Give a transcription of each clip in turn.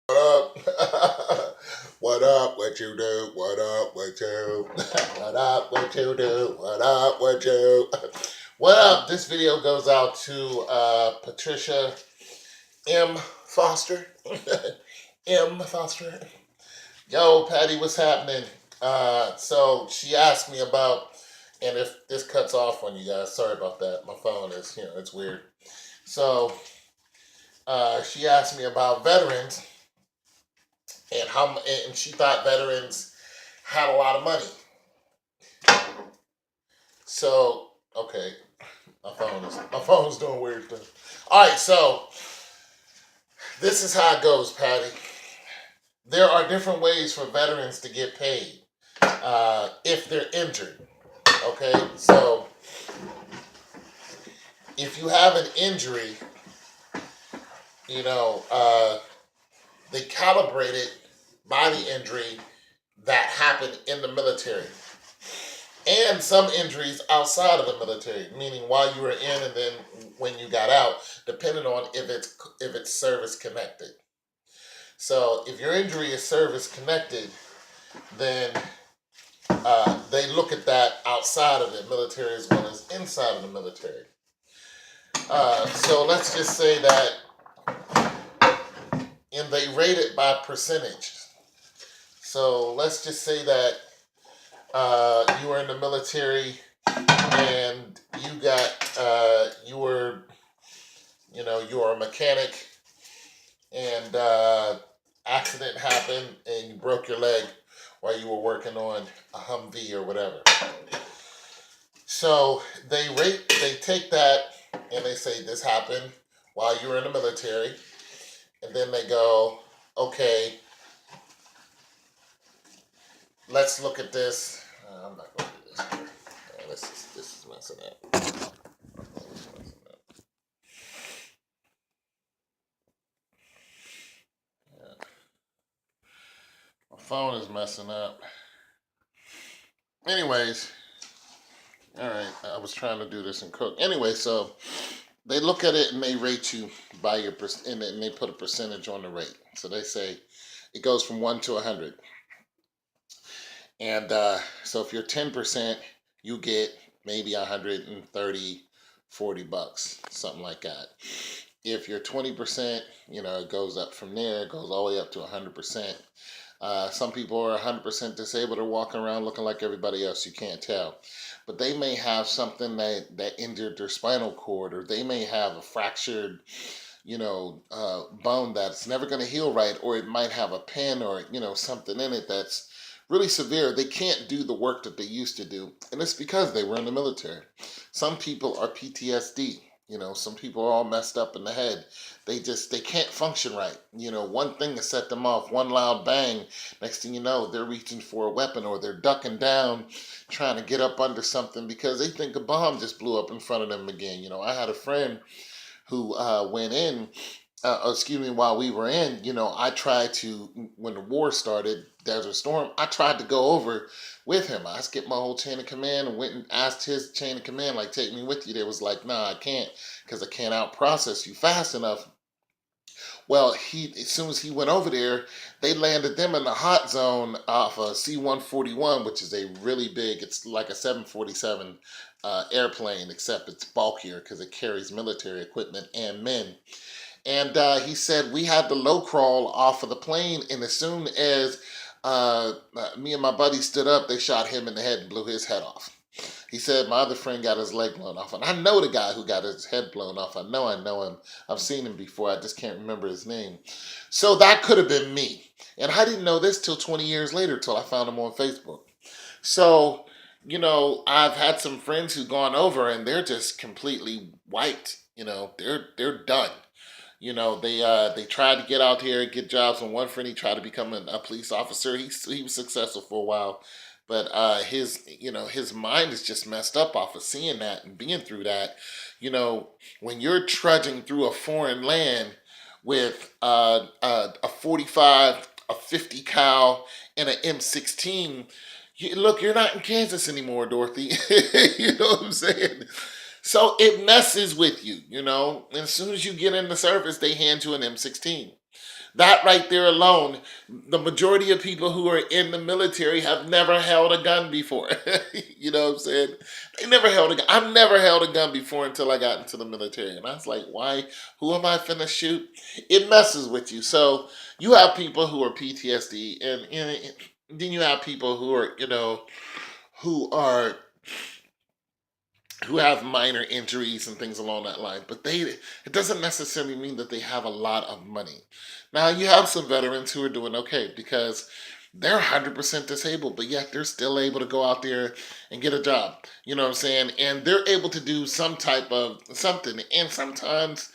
What up? What up? What you do? What up? What you? What up? What you do? What up? What you? What up? This video goes out to Patricia M. Foster. M. Foster. Yo, Patty, what's happening? So she asked me about, and if this cuts off on you guys, sorry about that. My phone is, it's weird. So she asked me about veterans and and she thought veterans had a lot of money. So okay, my phone's doing weird things. All right, so this is how it goes, Patty. There are different ways for veterans to get paid if they're injured. Okay, so if you have an injury, you know they calibrate it by the injury that happened in the military. And some injuries outside of the military, meaning while you were in and then when you got out, depending on if it's service connected. So if your injury is service connected, then they look at that outside of the military as well as inside of the military. So let's just say that, and they rate it by percentage. So let's just say that you were in the military and you were a mechanic and accident happened and you broke your leg while you were working on a Humvee or whatever. So they take that and they say this happened while you were in the military, and then they go, okay, let's look at this. I'm not going to do this here. This is messing up. Yeah. My phone is messing up. Anyways, all right. I was trying to do this in Cook. Anyway, so they look at it and they rate you by your and they put a percentage on the rate. So they say it goes from 1 to 100. And so if you're 10%, you get maybe 130, $40, something like that. If you're 20%, it goes up from there. It goes all the way up to 100%. Some people are 100% disabled or walking around looking like everybody else. You can't tell. But they may have something that injured their spinal cord, or they may have a fractured, bone that's never going to heal right, or it might have a pin or, something in it that's really severe. They can't do the work that they used to do. And it's because they were in the military. Some people are PTSD. Some people are all messed up in the head. They can't function right. One thing to set them off, one loud bang. Next thing you know, they're reaching for a weapon or they're ducking down, trying to get up under something because they think a bomb just blew up in front of them again. I had a friend who went in, while we were in, I tried to, when the war started, Desert Storm, I tried to go over with him. I skipped my whole chain of command and went and asked his chain of command, like, take me with you. They was like, nah, I can't, because I can't out process you fast enough. Well, as soon as he went over there, they landed them in the hot zone off a C-141, which is a really big, it's like a 747 airplane, except it's bulkier because it carries military equipment and men. And he said we had the low crawl off of the plane, and as soon as me and my buddy stood up, they shot him in the head and blew his head off. He said my other friend got his leg blown off, and I know the guy who got his head blown off. I know him. I've seen him before. I just can't remember his name. So that could have been me, and I didn't know this till 20 years later, till I found him on Facebook. So I've had some friends who've gone over, and they're just completely wiped. They're done. They tried to get out here and get jobs. And one friend, he tried to become a police officer. He was successful for a while, but his mind is just messed up off of seeing that and being through that. When you're trudging through a foreign land with a 45, a 50 cal, and an M16. Look, you're not in Kansas anymore, Dorothy. You know what I'm saying? So it messes with you, And as soon as you get in the service, they hand you an M16. That right there alone, the majority of people who are in the military have never held a gun before. You know what I'm saying? They never held a gun. I've never held a gun before until I got into the military. And I was like, why? Who am I finna shoot? It messes with you. So you have people who are PTSD, and then you have people who are, who are who have minor injuries and things along that line, but it doesn't necessarily mean that they have a lot of money. Now you have some veterans who are doing okay because they're 100% disabled, but yet they're still able to go out there and get a job. You know what I'm saying? And they're able to do some type of something. And sometimes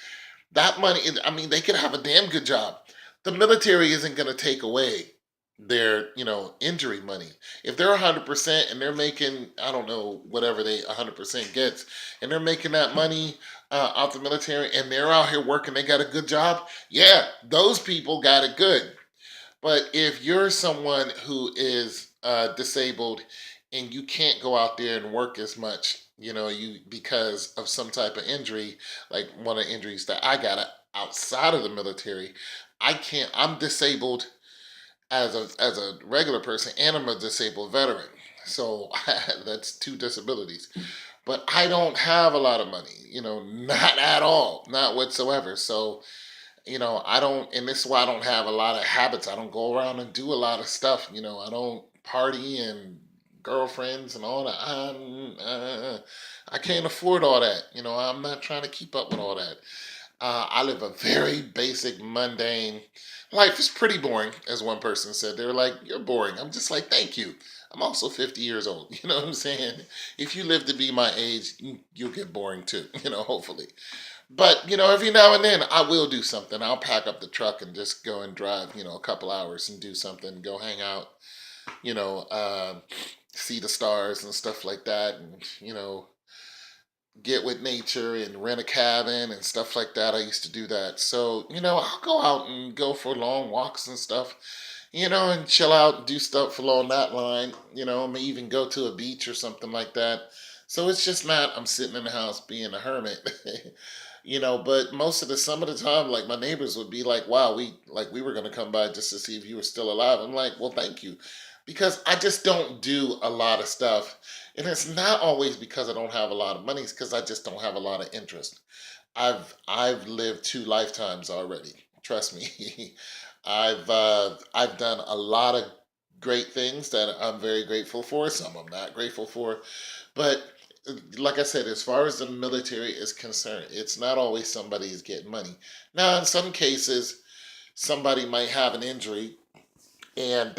that money, I mean, they could have a damn good job. The military isn't going to take away their, injury money. If they're 100% and they're making, I don't know, whatever they 100% gets, and they're making that money out the military and they're out here working, they got a good job. Yeah, those people got it good. But if you're someone who is disabled and you can't go out there and work as much, you because of some type of injury, like one of the injuries that I got outside of the military, I can't. I'm disabled as a regular person, and I'm a disabled veteran. So that's two disabilities. But I don't have a lot of money, not at all, not whatsoever. So I don't, and this is why I don't have a lot of habits. I don't go around and do a lot of stuff. I don't party and girlfriends and all that. I can't afford all that. I'm not trying to keep up with all that. I live a very basic, mundane life. It's pretty boring, as one person said. They were like, "You're boring." I'm just like, "Thank you." I'm also 50 years old. You know what I'm saying? If you live to be my age, you'll get boring too. Hopefully. But every now and then I will do something. I'll pack up the truck and just go and drive, a couple hours and do something. Go hang out, you know, uh, see the stars and stuff like that, and get with nature and rent a cabin and stuff like that. I used to do that. So I'll go out and go for long walks and stuff. And chill out and do stuff along that line. I may even go to a beach or something like that. So it's just not I'm sitting in the house being a hermit. But some of the time, like my neighbors would be like, "Wow, we were gonna come by just to see if you were still alive." I'm like, "Well, thank you," because I just don't do a lot of stuff, and it's not always because I don't have a lot of money. It's because I just don't have a lot of interest. I've lived two lifetimes already. Trust me. I've done a lot of great things that I'm very grateful for. Some I'm not grateful for, but like I said, as far as the military is concerned, it's not always somebody's getting money. Now, in some cases, somebody might have an injury and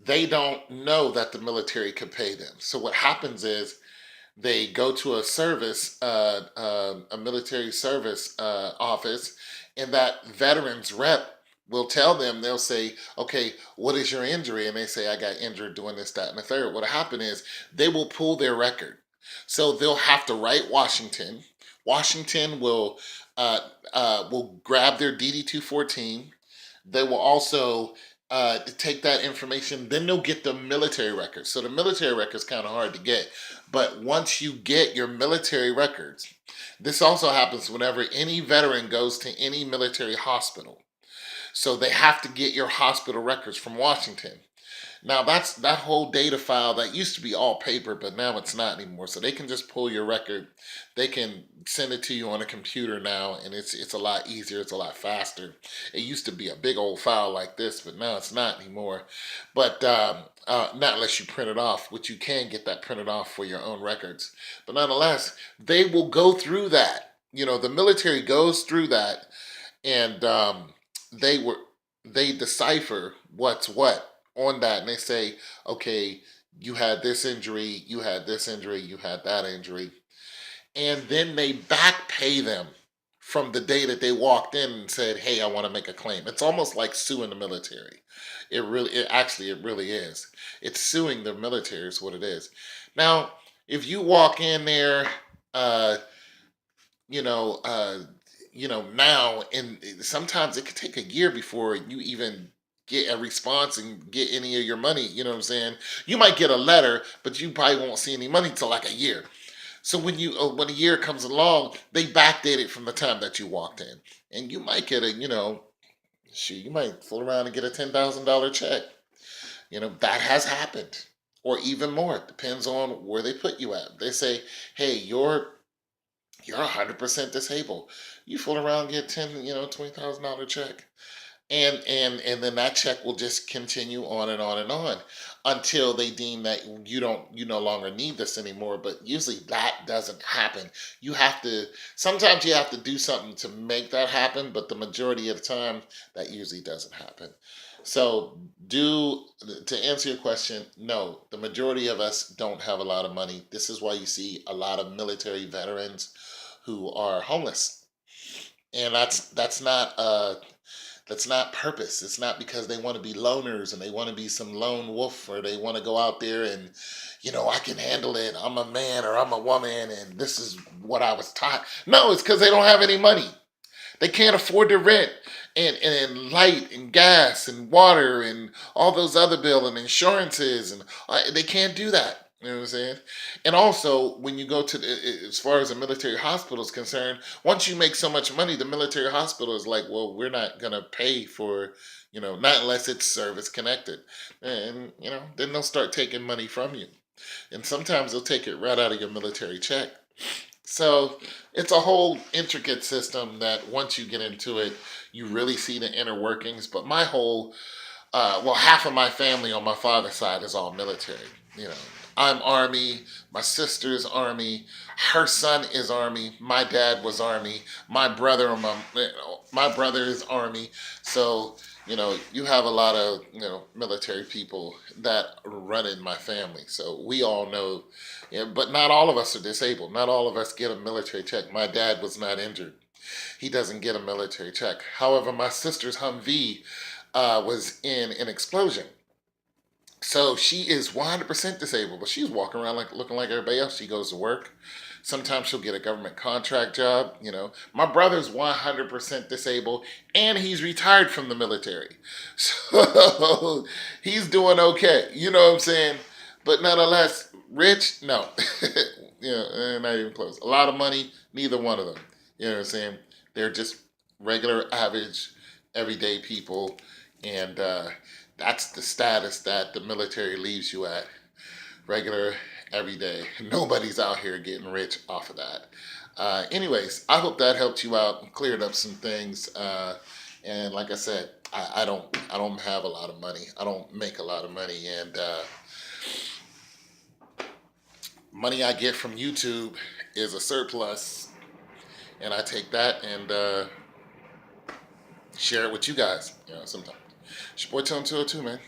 they don't know that the military could pay them. So what happens is they go to a military service office, and that veterans rep will tell them, they'll say, "Okay, what is your injury?" And they say, "I got injured doing this, that, and the third." What'll happen is they will pull their record. So they'll have to write Washington. Washington will grab their DD 214. They will also take that information. Then they'll get the military records. So the military records kind of hard to get. But once you get your military records, this also happens whenever any veteran goes to any military hospital. So they have to get your hospital records from Washington. Now that's that whole data file that used to be all paper, but now it's not anymore. So they can just pull your record. They can send it to you on a computer now, and it's a lot easier. It's a lot faster. It used to be a big old file like this, but now it's not anymore. But not unless you print it off, which you can get that printed off for your own records. But nonetheless, they will go through that. The military goes through that, and they were they decipher what's what on that, and they say, "Okay, you had this injury, you had this injury, you had that injury," and then they back pay them from the day that they walked in and said, "Hey, I want to make a claim." It's almost like suing the military. It really is. It's suing the military is what it is. Now, if you walk in there, uh, you know, uh, now, and sometimes it could take a year before you even get a response and get any of your money. You know what I'm saying? You might get a letter, but you probably won't see any money till like a year. So when a year comes along, they backdate it from the time that you walked in, and you might get a shoot, you might fool around and get a $10,000 check. That has happened, or even more. It depends on where they put you at. They say, hey, you're 100% disabled. You fool around and get $20,000 check. And then that check will just continue on and on and on until they deem that you no longer need this anymore. But usually that doesn't happen. You have to Sometimes you have to do something to make that happen, but the majority of the time that usually doesn't happen. So, do to answer your question, no, the majority of us don't have a lot of money. This is why you see a lot of military veterans who are homeless. And that's not purpose. It's not because they want to be loners and they want to be some lone wolf, or they want to go out there and, I can handle it. I'm a man or I'm a woman and this is what I was taught. No, it's because they don't have any money. They can't afford the rent and light and gas and water and all those other bills and insurances, and they can't do that. You know what I'm saying? And also, when you go as far as a military hospital is concerned, once you make so much money, the military hospital is like, well, we're not gonna pay for, not unless it's service connected, and then they'll start taking money from you, and sometimes they'll take it right out of your military check. So it's a whole intricate system that once you get into it, you really see the inner workings. But half of my family on my father's side is all military. You know, I'm Army, my sister's Army, her son is Army, my dad was Army, my brother is Army. So, you have a lot of, military people that run in my family. So we all know, yeah, but not all of us are disabled. Not all of us get a military check. My dad was not injured. He doesn't get a military check. However, my sister's Humvee was in an explosion. So she is 100% disabled, but she's walking around like looking like everybody else. She goes to work. Sometimes she'll get a government contract job. My brother's 100% disabled, and he's retired from the military, so he's doing okay. You know what I'm saying? But nonetheless, rich? No, not even close. A lot of money? Neither one of them. You know what I'm saying? They're just regular, average, everyday people, and that's the status that the military leaves you at. Regular, everyday. Nobody's out here getting rich off of that. Anyways, I hope that helped you out and cleared up some things. And like I said, I don't have a lot of money. I don't make a lot of money, and money I get from YouTube is a surplus, and I take that and share it with you guys. Sometimes. It's your boy Tone 202, man.